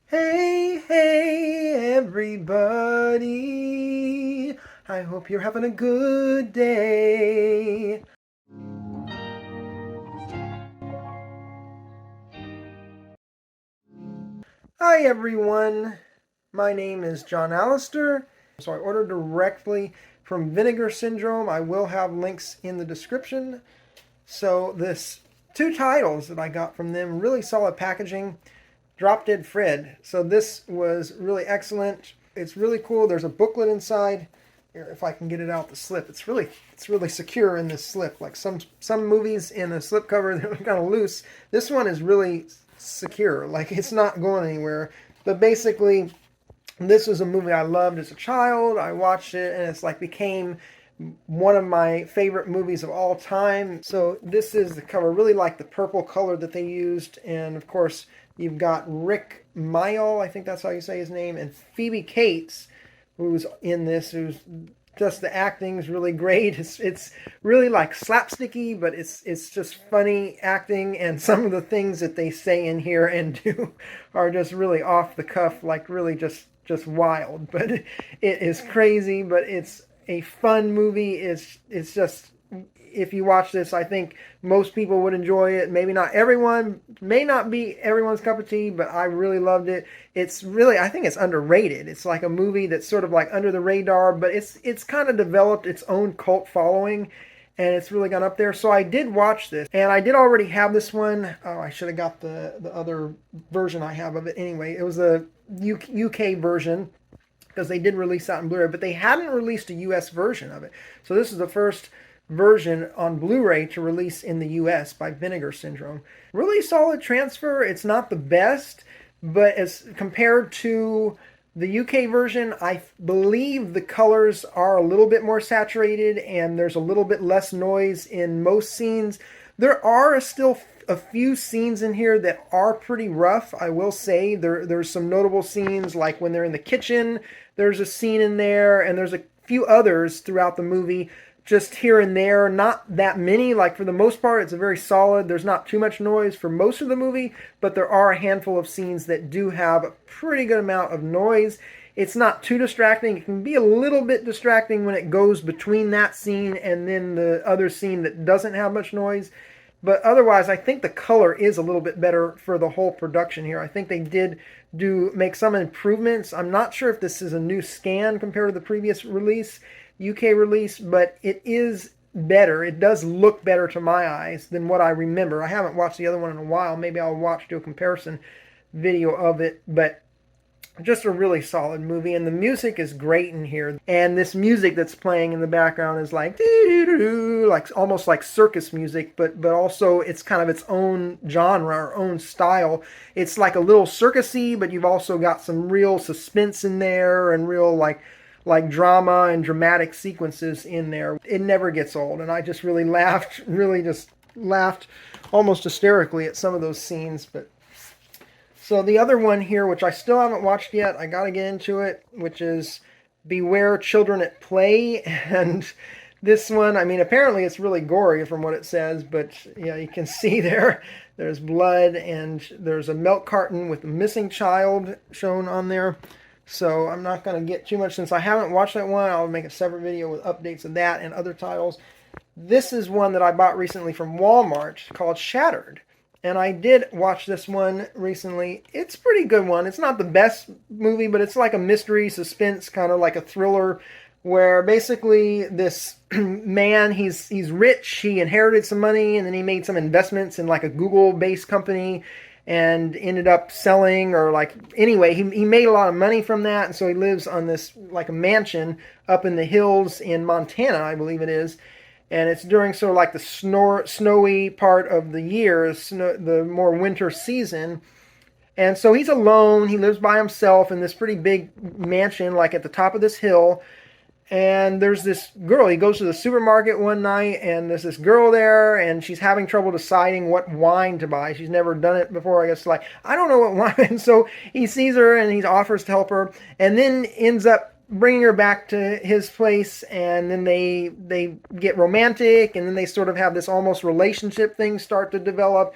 Hey, hey, everybody. I hope you're having a good day. Hi, everyone. My name is John Allister. So I ordered directly from Vinegar Syndrome. I will have links in the description. So this two titles that I got from them, really solid packaging. Drop Dead Fred. So this was really excellent. It's really cool. There's a booklet inside. Here, if I can get it out the slip, it's really secure in this slip. Like some movies in a slip cover, they're kind of loose. This one is really secure. Like it's not going anywhere. But basically, this was a movie I loved as a child. I watched it, and it's like became one of my favorite movies of all time. So this is the cover. Really like the purple color that they used, and of course you've got Rick Mayall, I think that's how you say his name, and Phoebe Cates, who's in this. Who's just the acting is really great. It's really like slapsticky, but it's just funny acting, and some of the things that they say in here and do are just really off the cuff, like really just wild. But it is crazy, but it's a fun movie. It's just, if you watch this, I think most people would enjoy it. Maybe not everyone, may not be everyone's cup of tea, but I really loved it. It's really, I think it's underrated. It's like a movie that's sort of like under the radar, but it's kind of developed its own cult following, and it's really gone up there. So I did watch this, and I did already have this one. Oh, I should have got the other version I have of it anyway. It was a UK version, because they did release that in Blu-ray, but they hadn't released a US version of it. So this is the first version on Blu-ray to release in the US by Vinegar Syndrome. Really solid transfer. It's not the best, but as compared to the UK version, I believe the colors are a little bit more saturated, and there's a little bit less noise in most scenes. There are still a few scenes in here that are pretty rough, I will say. There's some notable scenes, like when they're in the kitchen, there's a scene in there, and there's a few others throughout the movie, just here and there. Not that many. Like, for the most part, it's a very solid. There's not too much noise for most of the movie, but there are a handful of scenes that do have a pretty good amount of noise. It's not too distracting. It can be a little bit distracting when it goes between that scene and then the other scene that doesn't have much noise. But otherwise, I think the color is a little bit better for the whole production here. I think they did make some improvements. I'm not sure if this is a new scan compared to the previous release, UK release, but it is better. It does look better to my eyes than what I remember. I haven't watched the other one in a while. Maybe I'll do a comparison video of it, but just a really solid movie, and the music is great in here. And this music that's playing in the background is like doo-doo-doo-doo, like almost like circus music, but also it's kind of its own genre or own style. It's like a little circusy, but you've also got some real suspense in there, and real like drama and dramatic sequences in there. It never gets old, and I just really laughed almost hysterically at some of those scenes. But so the other one here, which I still haven't watched yet, I gotta get into it, which is Beware Children at Play. And this one, I mean, apparently it's really gory from what it says, but yeah, you can see there's blood, and there's a milk carton with a missing child shown on there. So I'm not going to get too much, since I haven't watched that one. I'll make a separate video with updates of that and other titles. This is one that I bought recently from Walmart called Shattered. And I did watch this one recently. It's a pretty good one. It's not the best movie, but it's like a mystery suspense, kind of like a thriller, where basically this man, he's rich, he inherited some money, and then he made some investments in like a Google-based company, and ended up selling, or like, anyway, he made a lot of money from that, and so he lives on this like a mansion up in the hills in Montana, I believe it is. And it's during sort of like the snowy part of the year, the more winter season. And so he's alone. He lives by himself in this pretty big mansion, like at the top of this hill. And there's this girl. He goes to the supermarket one night, and there's this girl there, and she's having trouble deciding what wine to buy. She's never done it before. I guess, like, I don't know what wine. And so he sees her, and he offers to help her, and then ends up bringing her back to his place, and then they get romantic, and then they sort of have this almost relationship thing start to develop.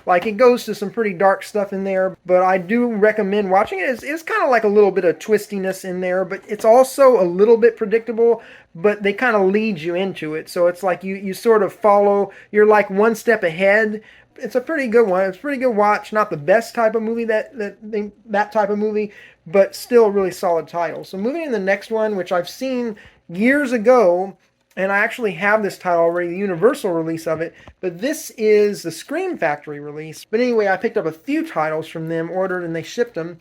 Like, it goes to some pretty dark stuff in there, but I do recommend watching it. It's kind of like a little bit of twistiness in there, but it's also a little bit predictable, but they kind of lead you into it. So it's like you sort of follow, you're like one step ahead. It's a pretty good one. It's a pretty good watch. Not the best type of movie that type of movie, but still a really solid title. So moving to the next one, which I've seen years ago, and I actually have this title already, the Universal release of it, but this is the Scream Factory release. But anyway, I picked up a few titles from them, ordered, and they shipped them.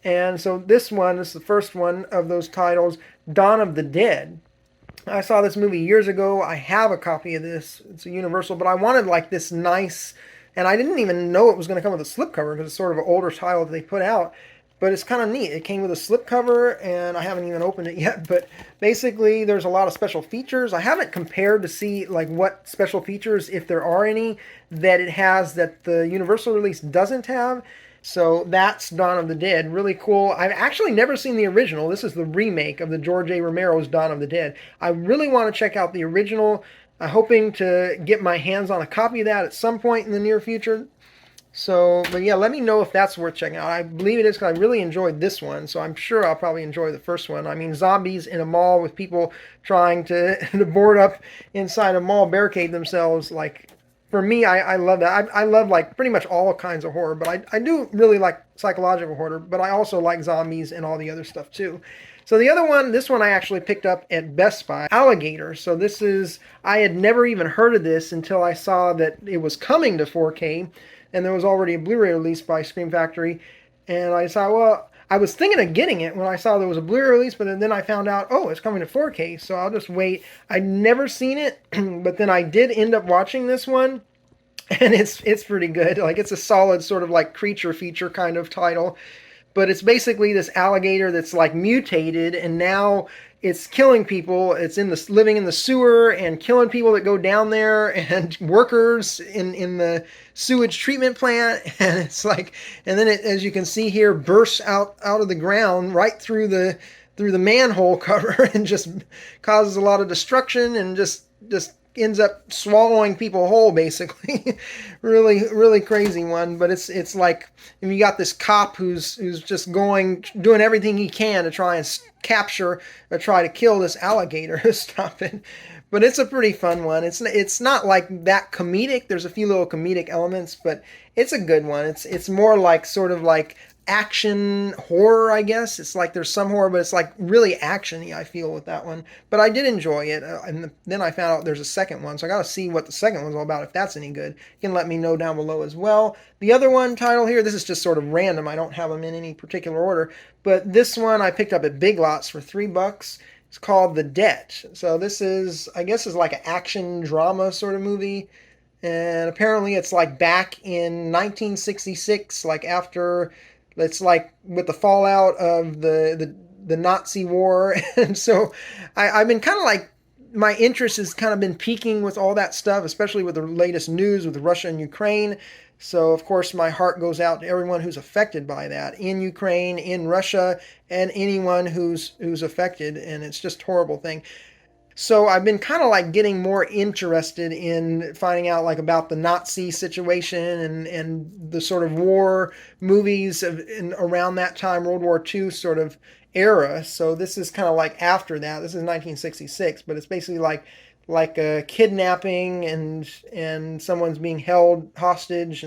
And so this is the first one of those titles, Dawn of the Dead. I saw this movie years ago. I have a copy of this. It's a Universal, but I wanted like this nice, and I didn't even know it was going to come with a slipcover because it's sort of an older title that they put out. But it's kind of neat. It came with a slipcover, and I haven't even opened it yet. But basically, there's a lot of special features. I haven't compared to see like what special features, if there are any, that it has that the Universal release doesn't have. So that's Dawn of the Dead. Really cool. I've actually never seen the original. This is the remake of the George A. Romero's Dawn of the Dead. I really want to check out the original. I'm hoping to get my hands on a copy of that at some point in the near future. So, but yeah, let me know if that's worth checking out. I believe it is because I really enjoyed this one, so I'm sure I'll probably enjoy the first one. I mean, zombies in a mall with people trying to board up inside a mall, barricade themselves. Like, for me, I love that. I love, like, pretty much all kinds of horror, but I do really like psychological horror, but I also like zombies and all the other stuff, too. So the other one, this one I actually picked up at Best Buy, Alligator. So this is, I had never even heard of this until I saw that it was coming to 4K. And there was already a Blu-ray release by Scream Factory. And I saw, well, I was thinking of getting it when I saw there was a Blu-ray release, but then I found out, oh, it's coming to 4K, so I'll just wait. I'd never seen it, but then I did end up watching this one, and it's pretty good. Like, it's a solid sort of like creature feature kind of title. But it's basically this alligator that's like mutated, and now it's killing people. It's living in the sewer and killing people that go down there and workers in the sewage treatment plant. And it's like, and then it, as you can see here, bursts out of the ground right through the manhole cover and just causes a lot of destruction and just ends up swallowing people whole, basically. Really crazy one. But it's like, and you got this cop who's just doing everything he can to try and capture or try to kill this alligator to stop it. But it's a pretty fun one. It's not like that comedic. There's a few little comedic elements, but it's a good one. It's more like sort of like action horror, I guess. It's like there's some horror, but it's like really actiony, I feel, with that one. But I did enjoy it. And then I found out there's a second one, so I got to see what the second one's all about, if that's any good. You can let me know down below as well. The other one title here, this is just sort of random. I don't have them in any particular order. But this one I picked up at Big Lots for $3. It's called The Debt. So this is, I guess, is like an action drama sort of movie. And apparently it's like back in 1966, like after... It's like with the fallout of the Nazi war. And so I've been kind of like, my interest has kind of been peaking with all that stuff, especially with the latest news with Russia and Ukraine. So, of course, my heart goes out to everyone who's affected by that in Ukraine, in Russia, and anyone who's affected. And it's just a horrible thing. So I've been kind of like getting more interested in finding out like about the Nazi situation and the sort of war movies around that time, World War II sort of era. So this is kind of like after that. This is 1966, but it's basically like a kidnapping and someone's being held hostage.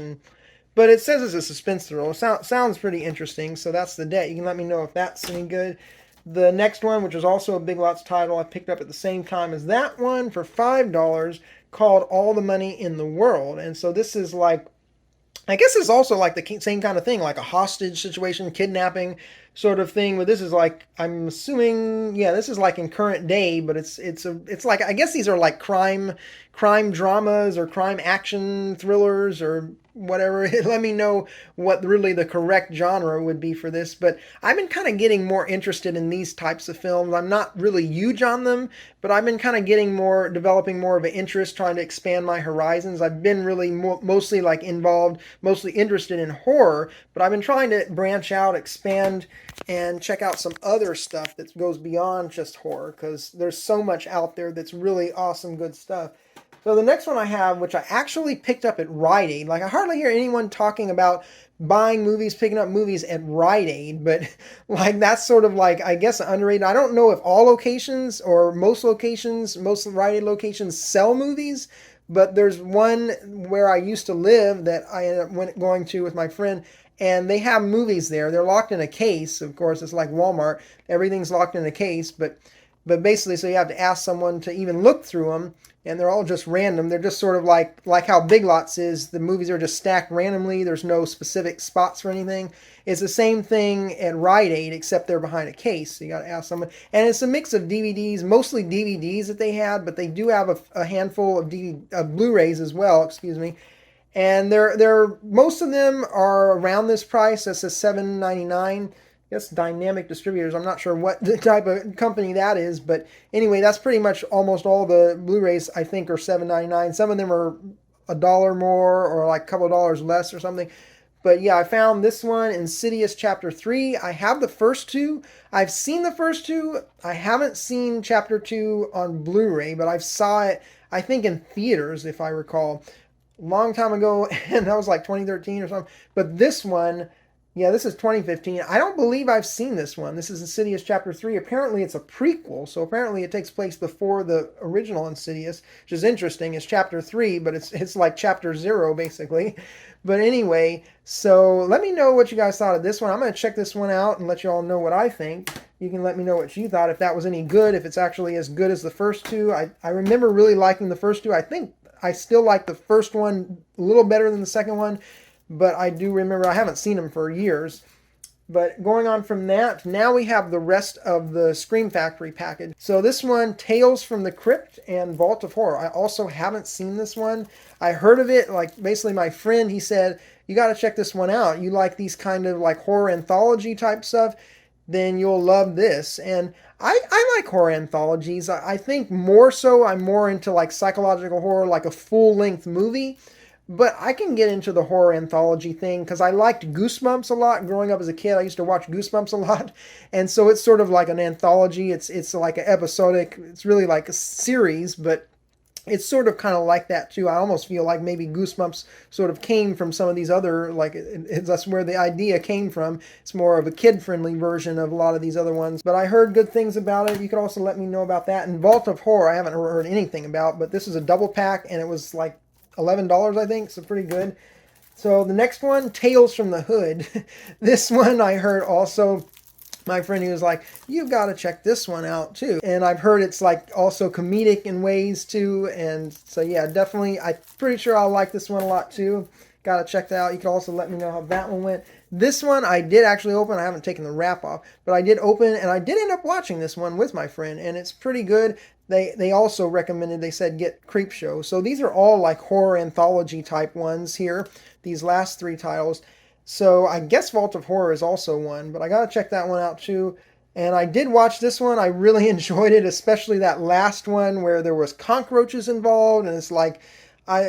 But it says it's a suspense thriller. Sounds pretty interesting. So that's The Debt. You can let me know if that's any good. The next one, which is also a Big Lots title, I picked up at the same time as that one for $5, called All the Money in the World. And so this is like, I guess it's also like the same kind of thing, like a hostage situation, kidnapping sort of thing. But this is like, I'm assuming, yeah, this is like in current day, but it's like, I guess these are like crime dramas or crime action thrillers or whatever. Let me know what really the correct genre would be for this. But I've been kind of getting more interested in these types of films. I'm not really huge on them, but I've been kind of developing more of an interest, trying to expand my horizons. I've been really mostly like involved, mostly interested in horror, but I've been trying to branch out, expand, and check out some other stuff that goes beyond just horror, because there's so much out there that's really awesome, good stuff. So the next one I have, which I actually picked up at Rite Aid, like I hardly hear anyone talking about buying movies, picking up movies at Rite Aid, but like that's sort of like, I guess, underrated. I don't know if all locations or most locations, most Rite Aid locations sell movies, but there's one where I used to live that I ended up going to with my friend, and they have movies there. They're locked in a case. Of course, it's like Walmart. Everything's locked in a case, but basically, so you have to ask someone to even look through them, and they're all just random. They're just sort of like how Big Lots is. The movies are just stacked randomly. There's no specific spots for anything. It's the same thing at Rite Aid, except they're behind a case. So you got to ask someone, and it's a mix of DVDs, mostly DVDs that they had, but they do have a handful of Blu-rays as well. Excuse me. And they're most of them are around this price. That says $7.99. I guess Dynamic Distributors. I'm not sure what the type of company that is, but anyway, that's pretty much almost all the Blu-rays I think are $7.99. Some of them are $1 more or like a couple of dollars less or something. But yeah, I found this one, Insidious Chapter 3. I have the first two. I've seen the first two. I haven't seen Chapter 2 on Blu-ray, but I saw it, I think, in theaters, if I recall, a long time ago, and that was like 2013 or something. But this one, yeah, this is 2015. I don't believe I've seen this one. This is Insidious Chapter 3. Apparently it's a prequel, so apparently it takes place before the original Insidious, which is interesting. It's Chapter 3, but it's like Chapter 0, basically. But anyway, so let me know what you guys thought of this one. I'm going to check this one out and let you all know what I think. You can let me know what you thought, if that was any good, if it's actually as good as the first two. I remember really liking the first two. I think I still like the first one a little better than the second one. But I do remember, I haven't seen them for years. But going on from that, now we have the rest of the Scream Factory package. So this one, Tales from the Crypt and Vault of Horror. I also haven't seen this one. I heard of it, like basically my friend, he said, you got to check this one out. You like these kind of like horror anthology type stuff, then you'll love this. And I like horror anthologies. I think more so, I'm more into like psychological horror, like a full-length movie. But I can get into the horror anthology thing because I liked Goosebumps a lot. Growing up as a kid, I used to watch Goosebumps a lot. And so it's sort of like an anthology. It's like an episodic, it's really like a series, but it's sort of kind of like that too. I almost feel like maybe Goosebumps sort of came from some of these other, like that's where the idea came from. It's more of a kid-friendly version of a lot of these other ones. But I heard good things about it. You could also let me know about that. And Vault of Horror, I haven't heard anything about, but this is a double pack and it was like $11, I think, so pretty good. So the next one, Tales from the Hood. This one I heard also, my friend, he was like, you got to check this one out too. And I've heard it's like also comedic in ways too. And so yeah, definitely, I'm pretty sure I'll like this one a lot too. Got to check that out. You can also let me know how that one went. This one I did actually open. I haven't taken the wrap off, but I did open, and I did end up watching this one with my friend, and it's pretty good. They also recommended, they said, get Creepshow. So these are all like horror anthology type ones here, these last three titles. So I guess Vault of Horror is also one, but I got to check that one out too. And I did watch this one. I really enjoyed it, especially that last one where there was cockroaches involved, and it's like,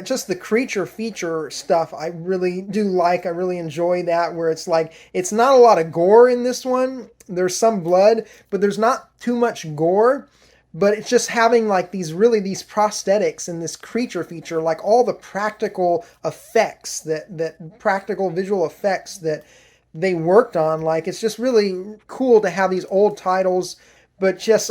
just the creature feature stuff I really do like. I really enjoy that, where it's like, it's not a lot of gore in this one. There's some blood, but there's not too much gore. But it's just having like these prosthetics and this creature feature, like all the practical effects, that practical visual effects that they worked on. Like, it's just really cool to have these old titles. But just,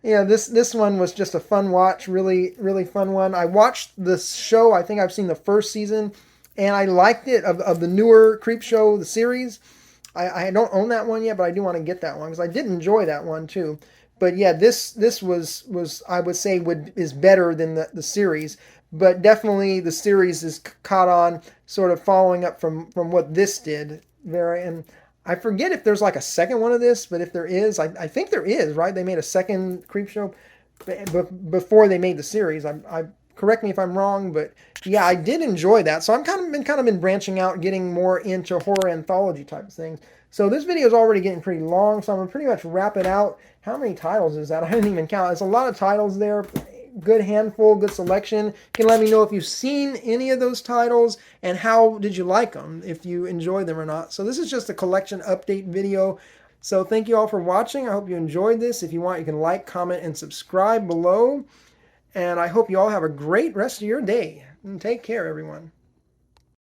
this one was just a fun watch, really, really fun one. I watched this show, I think I've seen the first season, and I liked it, of the newer Creepshow, the series. I don't own that one yet, but I do want to get that one, because I did enjoy that one too. But yeah, this was I would say is better than the series. But definitely the series is caught on, sort of following up from what this did. And I forget if there's like a second one of this, but if there is, I think there is, right? They made a second Creepshow before they made the series. I correct me if I'm wrong, but yeah, I did enjoy that. So I'm kind of been branching out, getting more into horror anthology type things. So this video is already getting pretty long, so I'm going to pretty much wrap it out. How many titles is that? I didn't even count. There's a lot of titles there. Good handful, good selection. You can let me know if you've seen any of those titles and how did you like them, if you enjoyed them or not. So this is just a collection update video. So thank you all for watching. I hope you enjoyed this. If you want, you can like, comment, and subscribe below. And I hope you all have a great rest of your day. And take care, everyone.